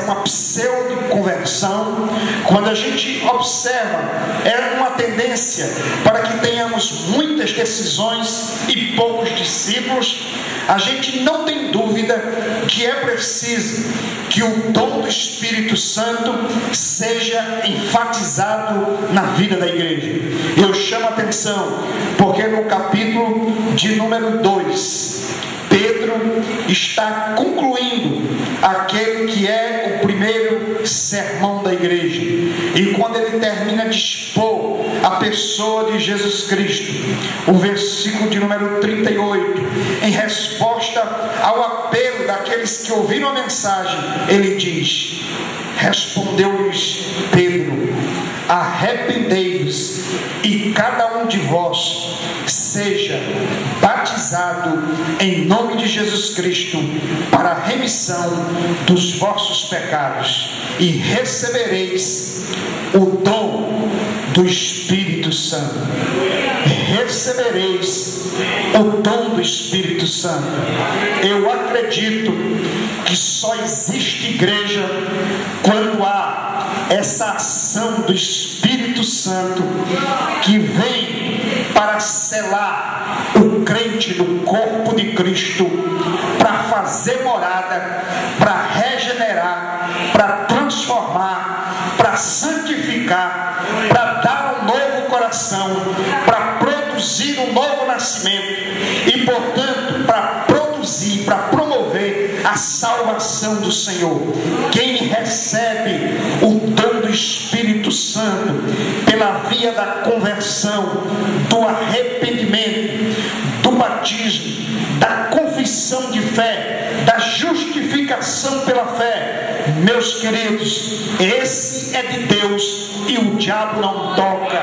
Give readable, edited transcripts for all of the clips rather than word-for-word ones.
uma pseudo-conversão, quando a gente observa, é uma tendência para que tenhamos muitas decisões e poucos discípulos. A gente não tem dúvida que é preciso que o dom do Espírito Santo seja enfatizado na vida da igreja. Eu chamo a atenção, porque no capítulo de número 2, Pedro está concluindo aquele que é o primeiro sermão da igreja. E quando ele termina de expor a pessoa de Jesus Cristo, o versículo de número 38, em resposta ao apelo daqueles que ouviram a mensagem, ele diz: respondeu-lhes Pedro: arrependei-vos e cada um de vós seja batizado em nome de Jesus Cristo para a remissão dos vossos pecados, e recebereis o dom do Espírito Santo. Recebereis o dom do Espírito Santo. Eu acredito que só existe igreja quando há essa ação do Espírito Santo que vem para selar o crente no corpo de Cristo, para fazer morada, para regenerar, para transformar, para santificar, para dar um novo coração, para produzir um novo nascimento e, portanto, para produzir, para promover a salvação do Senhor. Quem recebe o dom do Espírito Santo pela via da conversão, do arrependimento, do batismo, da confissão de fé, da justificação pela fé, meus queridos, esse é de Deus e o diabo não toca.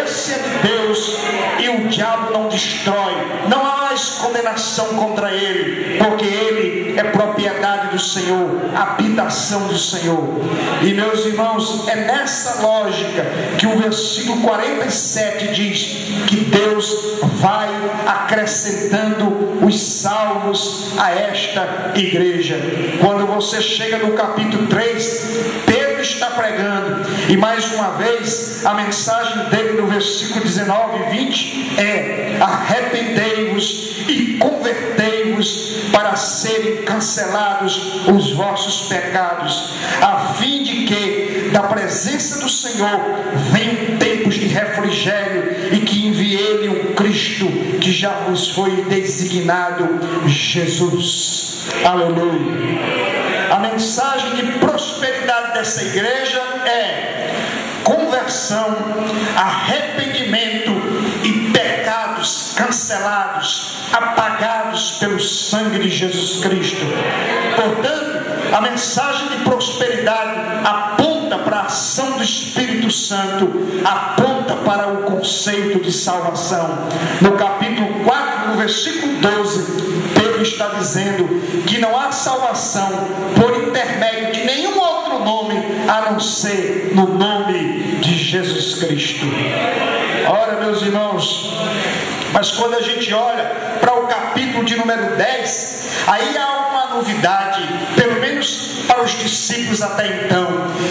Esse é de Deus e o diabo não destrói. Não há mais condenação contra ele, porque ele é propriedade do Senhor, habitação do Senhor. E, meus irmãos, é nessa lógica que o versículo 47 diz que Deus vai acrescentando os salvos a esta igreja. Quando você chega no capítulo 3, Pedro está pregando, e mais uma vez a mensagem dele no versículo 19 e 20 é: arrependei-vos e convertei-vos para serem cancelados os vossos pecados, a fim de que da presença do Senhor venham tempos de refrigério, e que envie ele o Cristo que já vos foi designado, Jesus. Aleluia. A mensagem de prosperidade dessa igreja é conversão, arrependimento e pecados cancelados, apagados pelo sangue de Jesus Cristo. Portanto, a mensagem de prosperidade aponta para a ação do Espírito Santo, aponta para o conceito de salvação. No capítulo 4, no versículo 12, Pedro está dizendo que não há salvação por intermédio de nenhum outro nome a não ser no nome de Jesus Cristo. Ora, meus irmãos, mas quando a gente olha para o capítulo de número 10, aí há uma novidade, pelo menos para os discípulos até então,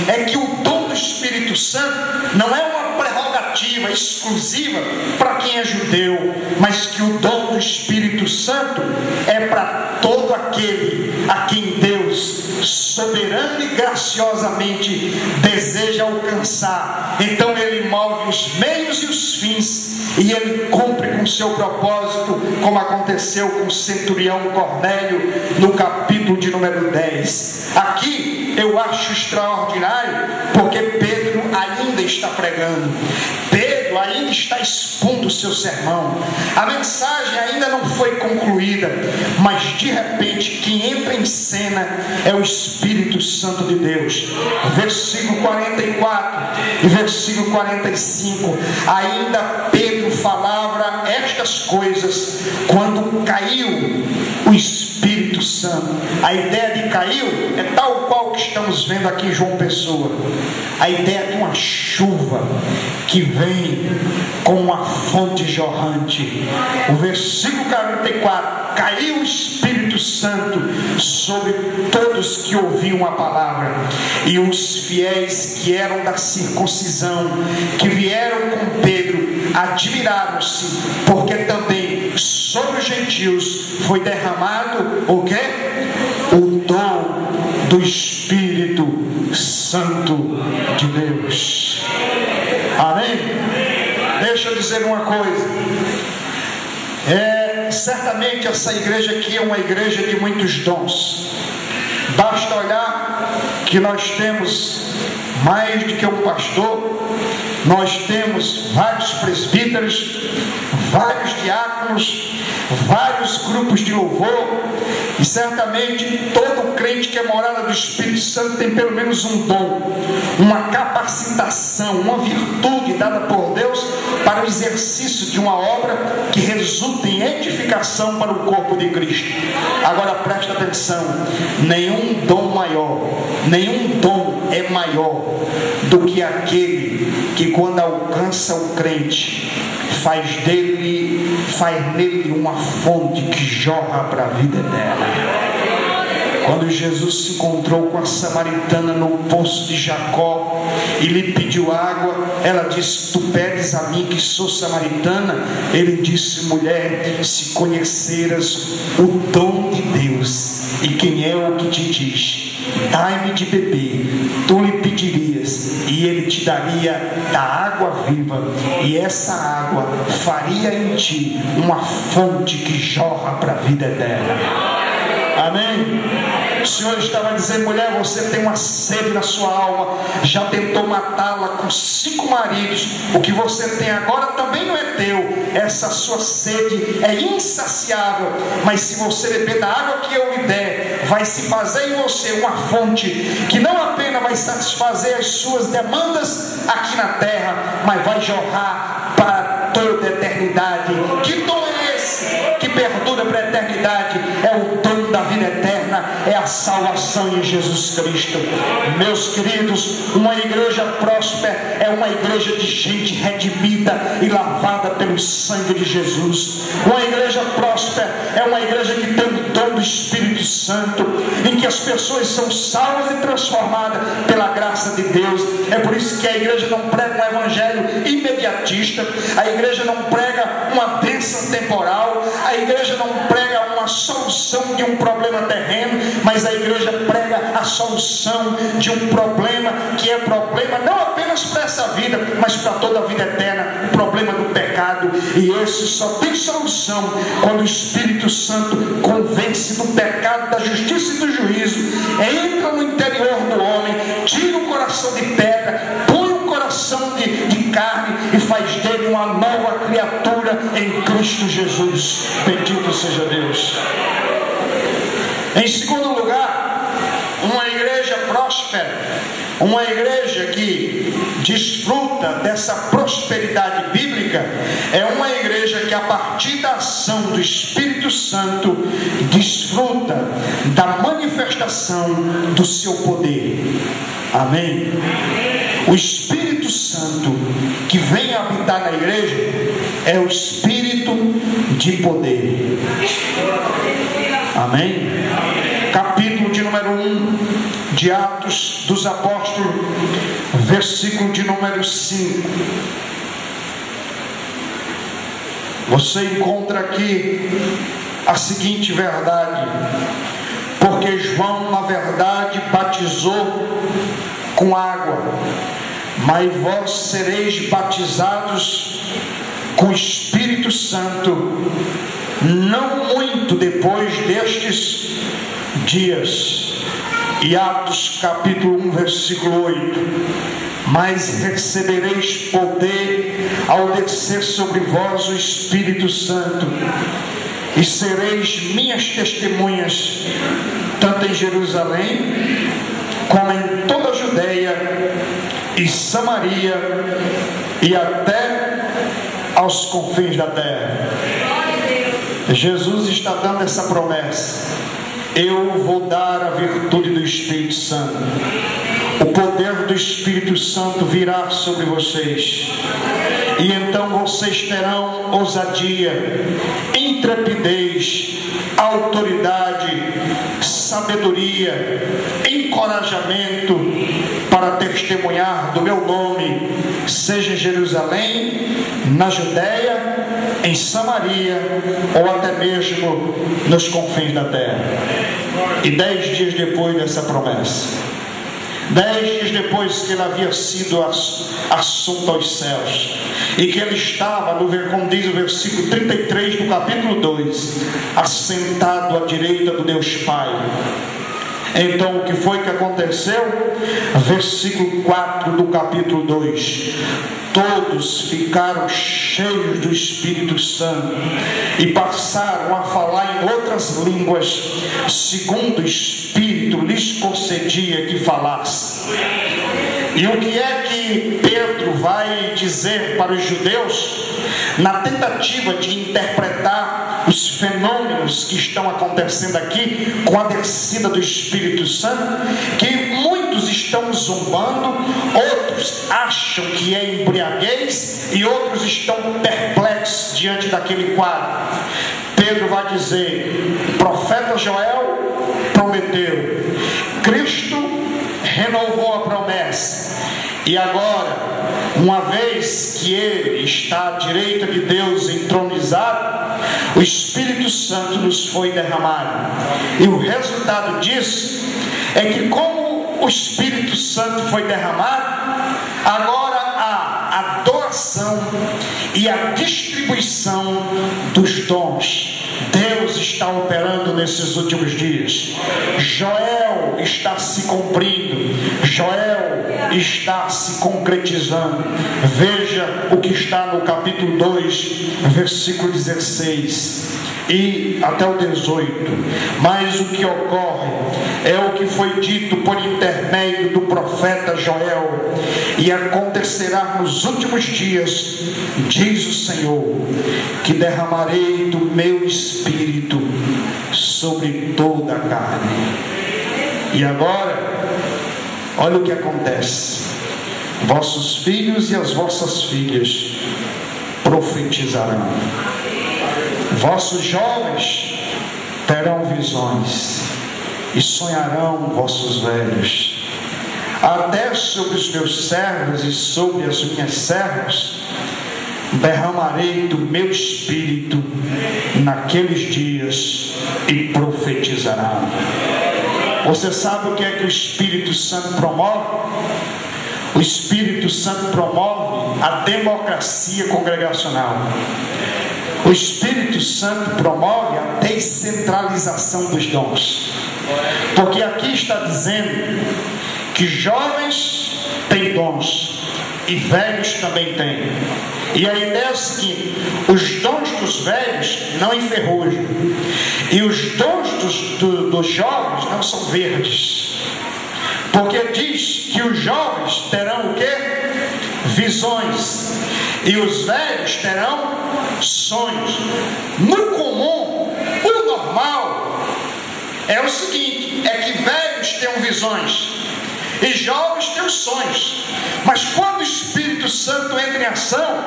é que o dom do Espírito Santo não é uma prerrogativa exclusiva para quem é judeu, mas que o dom do Espírito Santo é para todo aquele a quem Deus soberano e graciosamente deseja alcançar. Então ele move os meios e os fins, e ele cumpre com seu propósito, como aconteceu com o centurião Cornélio no capítulo de número 10. Aqui eu acho extraordinário, porque Pedro ainda está pregando, Pedro ainda está expondo o seu sermão, a mensagem ainda não foi concluída, mas de repente quem entra em cena é o Espírito Santo de Deus. Versículo 44 e versículo 45, ainda Pedro falava estas coisas quando caiu o Espírito Santo. A ideia de caiu é tal qual que estamos vendo aqui em João Pessoa. A ideia de uma chuva que vem como uma fonte jorrante. O versículo 44: caiu o Espírito Santo sobre todos que ouviam a palavra, e os fiéis que eram da circuncisão, que vieram com Pedro, admiraram-se, porque também sobre os gentios foi derramado o quê? O dom do Espírito Santo de Deus. Amém? Deixa eu dizer uma coisa. Certamente essa igreja aqui é uma igreja de muitos dons. Basta olhar que nós temos mais do que um pastor, nós temos vários presbíteros, vários diáconos, vários grupos de louvor, e certamente todo crente que é morada do Espírito Santo tem pelo menos um dom, uma capacitação, uma virtude dada por Deus para o exercício de uma obra que resulta em edificação para o corpo de Cristo. Agora presta atenção: nenhum dom maior, nenhum dom é maior do que aquele que, quando alcança o crente, faz nele uma fonte que jorra para a vida eterna. Quando Jesus se encontrou com a samaritana no poço de Jacó e lhe pediu água, ela disse: tu pedes a mim que sou samaritana? Ele disse: mulher, se conheceras o dom de Deus e quem é o que te diz, dai-me de beber, tu lhe pedirias e ele te daria da água viva, e essa água faria em ti uma fonte que jorra para a vida eterna. Amém? O Senhor estava dizendo: mulher, você tem uma sede na sua alma, já tentou matá-la com 5 maridos, o que você tem agora também não é teu, essa sua sede é insaciável, mas se você beber da água que eu lhe der, vai se fazer em você uma fonte que não apenas vai satisfazer as suas demandas aqui na terra, mas vai jorrar para toda a eternidade. Que dom é esse que perdura para a eternidade? É o dom da vida eterna, é a salvação em Jesus Cristo. Meus queridos, uma igreja próspera é uma igreja de gente redimida e lavada pelo sangue de Jesus. Uma igreja próspera é uma igreja que tem o dom do Espírito Santo, em que as pessoas são salvas e transformadas pela graça de Deus. É por isso que a igreja não prega um evangelho imediatista, a igreja não prega uma bênção temporal, a igreja não prega uma solução de um problema terreno, mas a igreja prega a solução de um problema que é problema não apenas para essa vida, mas para toda a vida eterna, o problema do pecado. E esse só tem solução quando o Espírito Santo convence do pecado, da justiça e do juízo, entra no interior do homem, tira o coração de pedra, põe um coração de carne e faz dele uma nova criatura em Cristo Jesus. Bendito seja Deus. Em segundo lugar, uma igreja próspera, uma igreja que desfruta dessa prosperidade bíblica, é uma igreja que, a partir da ação do Espírito Santo, desfruta da manifestação do seu poder. Amém? O Espírito Santo que vem habitar na igreja é o Espírito de poder. Amém? Capítulo de número 1 de Atos dos Apóstolos, versículo de número 5. Você encontra aqui a seguinte verdade: porque João, na verdade, batizou com água, mas vós sereis batizados com o Espírito Santo não muito depois destes dias. E Atos capítulo 1 versículo 8: mas recebereis poder ao descer sobre vós o Espírito Santo, e sereis minhas testemunhas, tanto em Jerusalém como em toda a Judeia e Samaria e até aos confins da terra. Jesus está dando essa promessa. eu vou dar a virtude do Espírito Santo. O poder do Espírito Santo virá sobre vocês, e então vocês terão ousadia, intrepidez, autoridade, sabedoria, encorajamento para testemunhar do meu nome, seja em Jerusalém, na Judéia, em Samaria ou até mesmo nos confins da terra. E 10 dias depois dessa promessa, 10 dias depois que ele havia sido assunto aos céus, e que ele estava, como diz o versículo 33 do capítulo 2, assentado à direita do Deus Pai. Então o que foi que aconteceu? Versículo 4 do capítulo 2: todos ficaram cheios do Espírito Santo e passaram a falar em outras línguas, segundo o Espírito lhes concedia que falassem. E o que é que Pedro vai dizer para os judeus, na tentativa de interpretar os fenômenos que estão acontecendo aqui com a descida do Espírito Santo? Que muitos estão zombando, outros acham que é embriaguez e outros estão perplexos diante daquele quadro. Pedro vai dizer: o profeta Joel prometeu, Cristo renovou a promessa, e agora, uma vez que ele está à direita de Deus entronizado, o Espírito Santo nos foi derramado. E o resultado disso é que, como o Espírito Santo foi derramado, agora há a doação e a distribuição dos dons. Deus está operando nesses últimos dias. Joel está se cumprindo, Joel está se concretizando. Veja o que está no capítulo 2, versículo 16 e até o 18. Mas o que ocorre é o que foi dito por intermédio do profeta Joel: e acontecerá nos últimos dias, diz o Senhor, que derramarei do meu Espírito sobre toda a carne. E agora, olha o que acontece: vossos filhos e as vossas filhas profetizarão, vossos jovens terão visões, e sonharão vossos velhos. Até sobre os meus servos e sobre as minhas servas derramarei do meu Espírito naqueles dias, e profetizarão. Você sabe o que é que o Espírito Santo promove? O Espírito Santo promove a democracia congregacional. O Espírito Santo promove a descentralização dos dons. Porque aqui está dizendo que jovens têm dons e velhos também têm. E a ideia é a seguinte: os dons dos velhos não enferrujam, e os dons dos jovens não são verdes. Porque diz que os jovens terão o quê? Visões, e os velhos terão sonhos. No comum, o normal é o seguinte: é que velhos tenham visões e jovens têm sonhos. Mas quando o Espírito Santo entra em ação,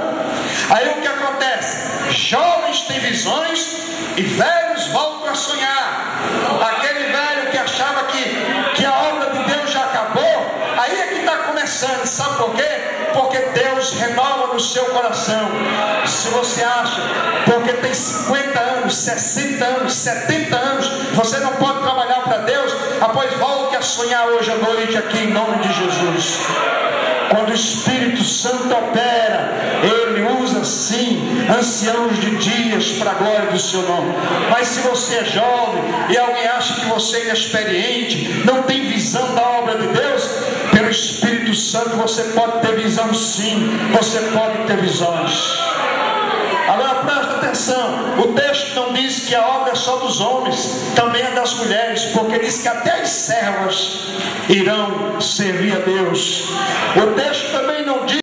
aí o que acontece? Jovens têm visões e velhos voltam a sonhar. Aquele velho que achava que a obra de Deus já acabou, aí é que está começando. Sabe por quê? Porque Deus renova no seu coração. Se você acha, porque tem 50 anos, 60 anos, 70 anos, você não pode trabalhar para Deus, após volte a sonhar hoje à noite aqui em nome de Jesus. Quando o Espírito Santo opera, Ele usa sim anciãos de dias para a glória do seu nome. Mas se você é jovem e alguém acha que você é inexperiente, não tem visão da obra de Deus, pelo Espírito Santo você pode ter visão sim, você pode ter visões. Agora presta atenção, o texto não diz que a obra é só dos homens, também é das mulheres, porque diz que até as servas irão servir a Deus. O texto também não diz